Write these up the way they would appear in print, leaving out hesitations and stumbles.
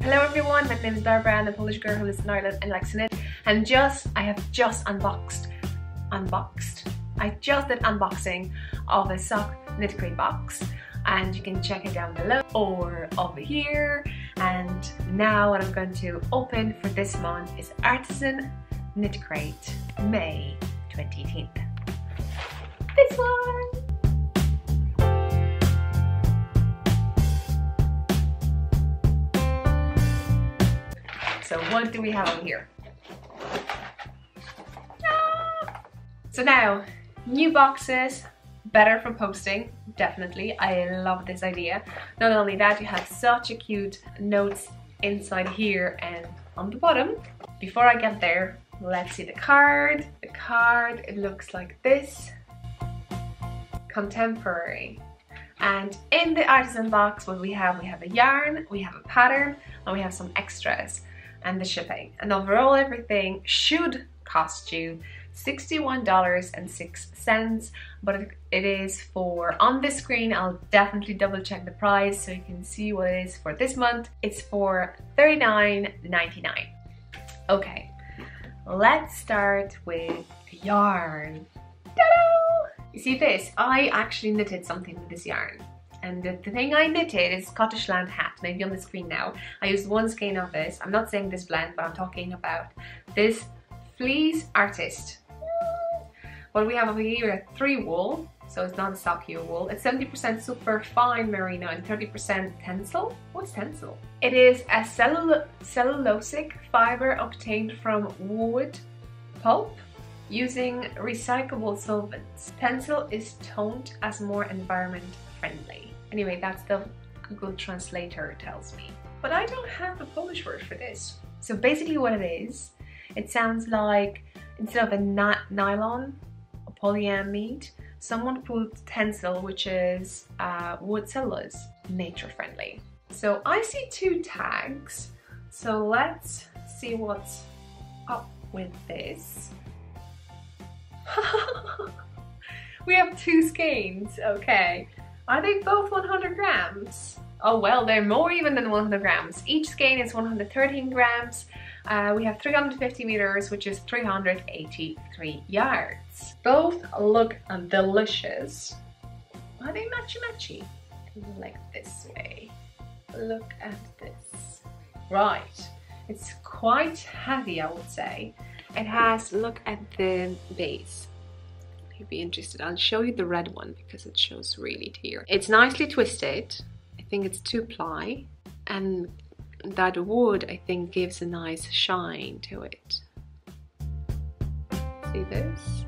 Hello everyone, my name is Barbara. I'm a Polish girl who lives in Ireland and likes to knit. And I have just unboxed. I just did unboxing of a sock KnitCrate box, and you can check it down below or over here. And now what I'm going to open for this month is Artisan KnitCrate May 2018. This one! So what do we have over here? So now, new boxes, better for posting, definitely. I love this idea. Not only that, you have such a cute notes inside here and on the bottom. Before I get there, let's see the card. The card, it looks like this. Contemporary. And in the Artisan box, what we have a yarn, we have a pattern, and we have some extras and the shipping. And overall, everything should cost you $61.06, but it is for, on this screen, I'll definitely double check the price so you can see what it is for this month. It's for $39.99. Okay, let's start with yarn. Ta-da! You see this? I actually knitted something with this yarn. And the thing I knitted is Scottish Land Hat, maybe on the screen now. I used one skein of this. I'm not saying this blend, but I'm talking about this Fleece Artist. What we have over here is 3 wool, so it's not a stocky wool. It's 70% super fine merino and 30% tencel. What's tencel? It is a cellulosic fiber obtained from wood pulp using recyclable solvents. Tencel is toned as more environment friendly. Anyway, that's the Google Translator tells me. But I don't have a Polish word for this. So basically what it is, it sounds like instead of a nylon or polyamide, someone put tencel, which is wood cellulose, nature friendly. So I see 2 tags. So let's see what's up with this. We have 2 skeins, okay. Are they both 100 grams? Oh well, they're more even than 100 grams. Each skein is 113 grams. We have 350 meters, which is 383 yards. Both look delicious. Are they matchy-matchy? Like this way. Look at this. Right. It's quite heavy, I would say. It has, look at the base. Be interested. I'll show you the red one because it shows really clear. It's nicely twisted. I think it's 2-ply, and that wood I think gives a nice shine to it. See this?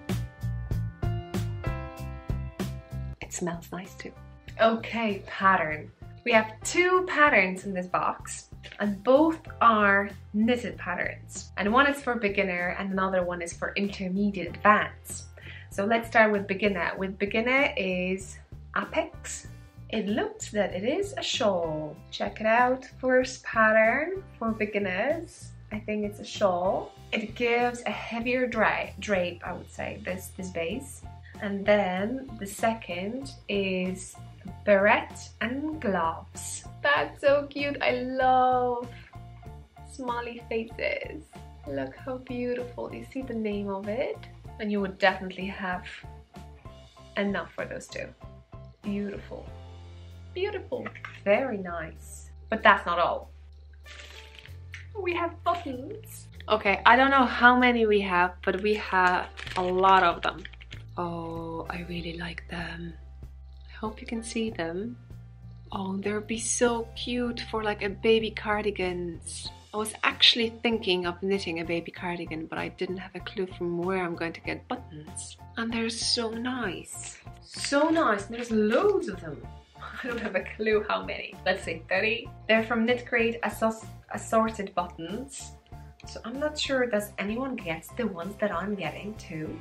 It smells nice too. Okay, pattern. We have 2 patterns in this box, and both are knitted patterns. And one is for beginner and another one is for intermediate advanced. So let's start with beginner. With beginner is Apex. It looks that it is a shawl. Check it out. First pattern for beginners. I think it's a shawl. It gives a heavier drape, I would say, this base. And then the second is beret and gloves. That's so cute. I love smiley faces. Look how beautiful. You see the name of it? And you would definitely have enough for those 2. Beautiful. Beautiful. Very nice. But that's not all. We have buttons. Okay, I don't know how many we have, but we have a lot of them. Oh, I really like them. I hope you can see them. Oh, they'll be so cute for like a baby cardigans. I was actually thinking of knitting a baby cardigan, but I didn't have a clue from where I'm going to get buttons. And they're so nice. So nice. There's loads of them. I don't have a clue how many. Let's say 30. They're from KnitCrate assorted buttons. So I'm not sure does anyone get the ones that I'm getting too.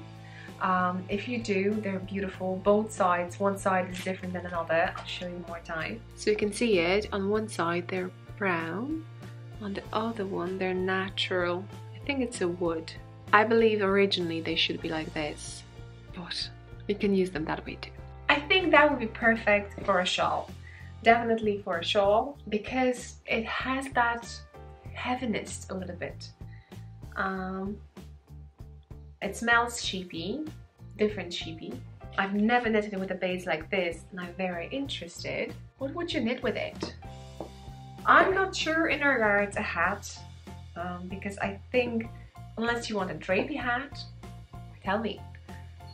If you do, they're beautiful. Both sides. One side is different than another. I'll show you more time. So you can see it. On one side they're brown. On the other one, they're natural. I think it's a wood. I believe originally they should be like this, but you can use them that way too. I think that would be perfect for a shawl. definitely for a shawl because it has that heaviness a little bit. It smells sheepy, different sheepy. I've never knitted with a base like this and I'm very interested. What would you knit with it? I'm not sure in regards a hat because I think unless you want a drapey hat, tell me,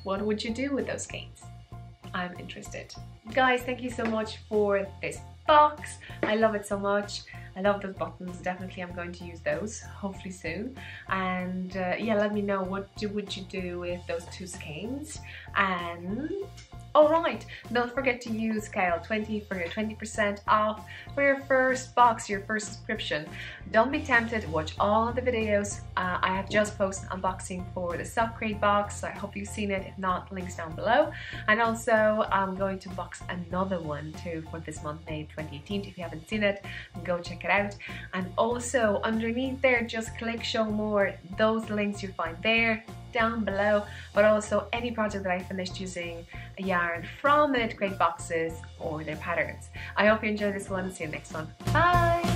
what would you do with those skeins? I'm interested. Guys, thank you so much for this box. I love it so much. I love those buttons. Definitely I'm going to use those hopefully soon. And yeah, let me know what would you do with those two skeins. And alright, don't forget to use KL20 for your 20% off for your first box, your first subscription. Don't be tempted, watch all the videos. I have just posted unboxing for the KnitCrate box, so I hope you've seen it. If not, links down below. And also I'm going to box another one too for this month, May 2018. If you haven't seen it, go check it out. And also underneath there, just click show more. Those links you find there down below, but also any project that I finished using a yarn from the KnitCrate boxes or their patterns. I hope you enjoyed this one. See you next one. Bye!